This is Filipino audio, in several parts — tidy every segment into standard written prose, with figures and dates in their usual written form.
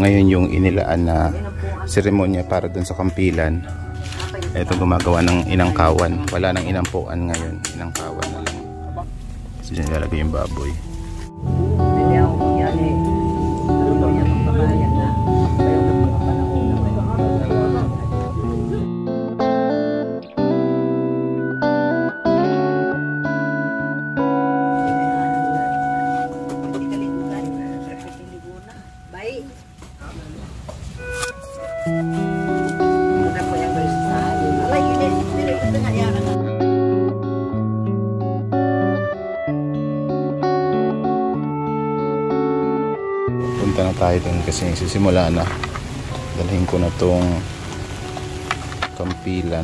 Ngayon yung inilaan na seremonya para dun sa kampilan. Ito gumagawa ng inangkawan. Wala nang inampuan ngayon. Inangkawan na lang. So dyan ilalagay yung baboy. Punta na tayo dun kasi sisimula na. Dalhin ko na tong kampilan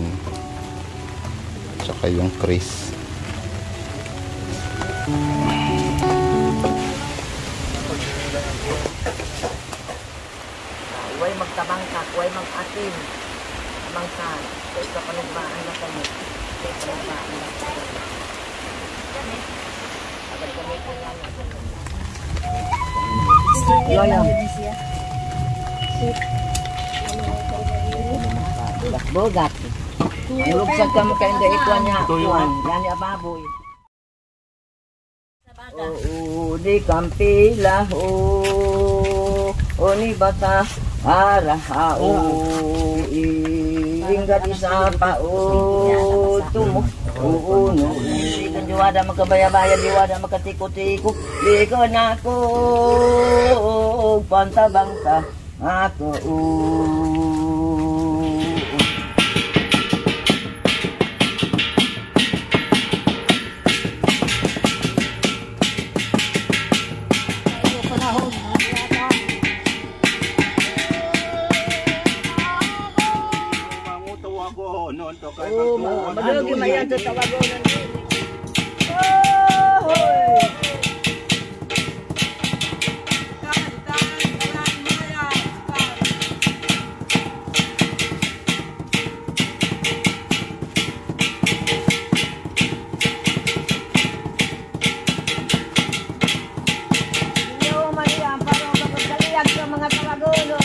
tsaka yung Chris. Huwag magtabangkak, huwag mag-atin. Tabangkak. So, ito panugbaan na kami. Ito panugbaan na kami. Agad kami ito yan. Yoyo. Bogat. Nulugsag ka mo kayo na ikuan niya. Kuan. Yan ni ababoy. Oo, di kampila. O ni bata. Arahao. Inggat isa pa. O tumo. Oo, no. Ikan diwada magkabaya-baya, diwada magkatiko-tiko. Liko na ako, pantabangka ako. Madagi mayan sa tawagonan. Mga tawagonan.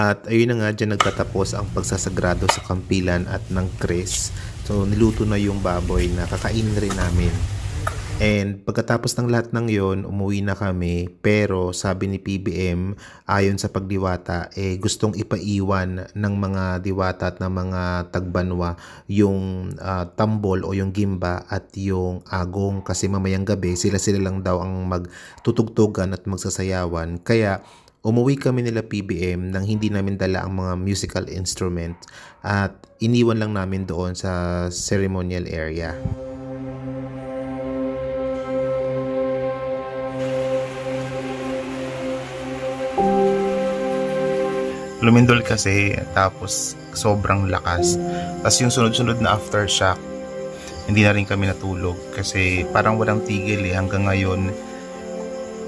At ayun na nga, dyan nagtatapos ang pagsasagrado sa Kampilan at ng Kris. So niluto na yung baboy na kakainin rin namin. And pagkatapos ng lahat ng yon, umuwi na kami. Pero sabi ni PBM, ayon sa pagdiwata, gustong ipaiwan ng mga diwata at ng mga tagbanwa yung tambol o yung gimba at yung agong. Kasi mamayang gabi, sila lang daw ang magtutugtugan at magsasayawan. Kaya umuwi kami nila PBM nang hindi namin dala ang mga musical instrument. At iniwan lang namin doon sa ceremonial area. Lumindol kasi, tapos sobrang lakas. Tapos yung sunod-sunod na aftershock, hindi na rin kami natulog kasi parang walang tigil hanggang ngayon.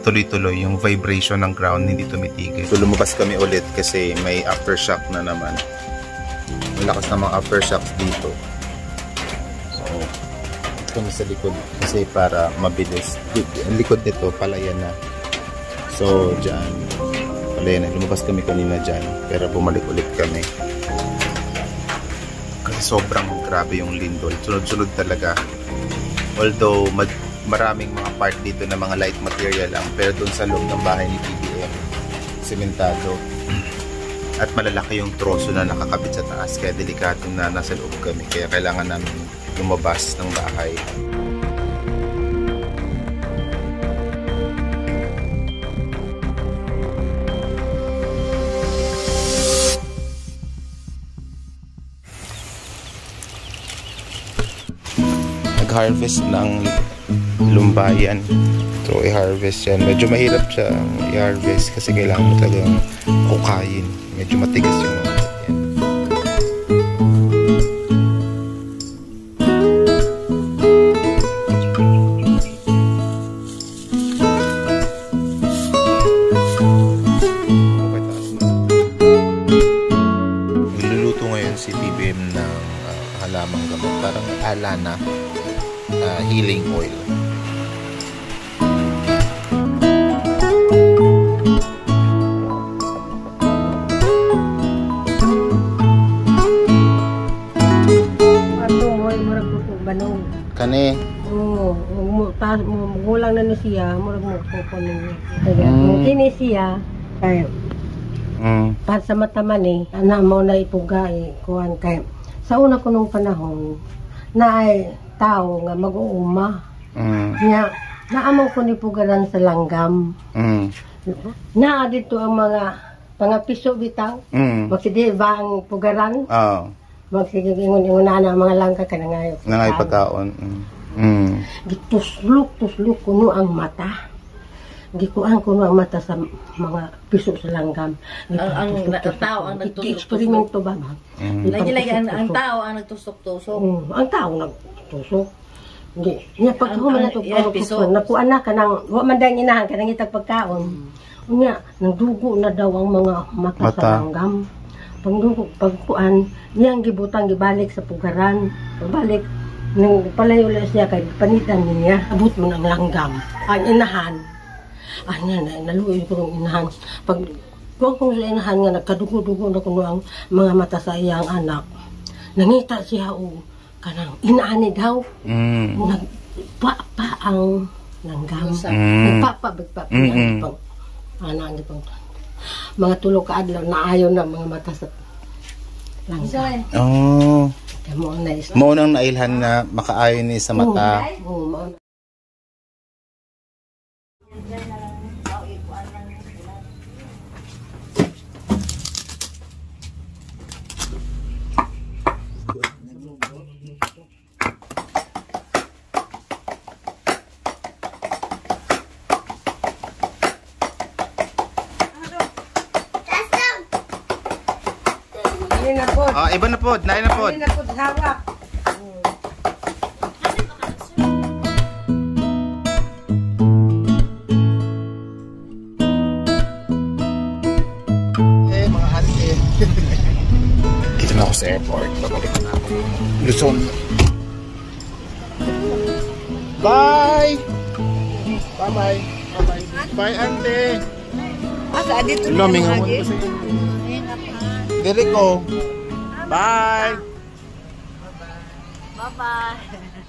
Tuloy-tuloy yung vibration ng ground, hindi tumitigil. So lumabas kami ulit kasi may aftershock na naman. Malakas na mga aftershocks dito. So kami sa likod kasi para mabilis. Ang likod nito palayan na. So dyan palayan na. Lumabas kami kanina dyan pero bumalik ulit kami kasi sobrang grabe yung lindol. Sunod-sunod talaga. Although maraming mga part dito na mga light material lang, pero doon sa loob ng bahay ni PBM sementado at malalaki yung troso na nakakabit sa taas, kaya delikado na nasa loob kami, kaya kailangan namin lumabas ng bahay. Nag-harvest ng lumbayan. So i-harvest yan. Medyo mahirap siya i-harvest kasi kailangan mo talagang kukayin. Medyo matigas yung mga yan. Niluluto ngayon si PBM ng halamang gamot. Parang alana. Healing oil. Kani? Oo, mugulang na siya, murag mo ko niya. Kaya kini siya kay para sa mata man ana mo na ipuga kuan kay sa una ko nung panahon na ay tao nga mag-uuma. Nya naamo ko ni pugaran sa langgam. Na dito ang mga piso bitaw. Magsidi ba ang pugaran? Oo. Magsigingon na ang mga langka kanangay. Nangay pagkaon. Gituslok kuno ang mata. Gikuan kuno ang mata sa mga piso sa langgam. Ang tao ang nagtusok-tusok. Eksperimento ba? Lagi ang tao ang nagtusok-tusok. Ang tao nagtusok. Hindi. Nya pag human na to napuan na kanang wa man dang inahan kanang itag pagkaon. Unya nagdugo na daw ang mga mata sa langgam. Pagdugo pagkuan niyang gibutang gibalik sa pugaran. Pagbalik nang palayo ulit siya kay panitan niya. Abot mo ng langgam. Ang inahan. Anya na naluoy ko ng inahan. Pag kuan ko sa inahan nga nagkadugo-dugo na kuno ang mga mata sa iyang anak. Nangita siya kanang inaani daw. Nagpapa ang langgam. Nagpapa pang ana ang pang mga tulo ka adlaw naayon na mga mata sa langgam. Oh. Mo nang nailhan nga makaayon ni sa mata. Iba na pod, nain na pod. Nain na pod hawak. Mga ate. Dito na ako sa airport. Babalik na ako. Luzon. Bye! Bye-bye. Bye-bye. Bye, ante. Asa dito Luming ako. Dili ko. Bye. Bye-bye.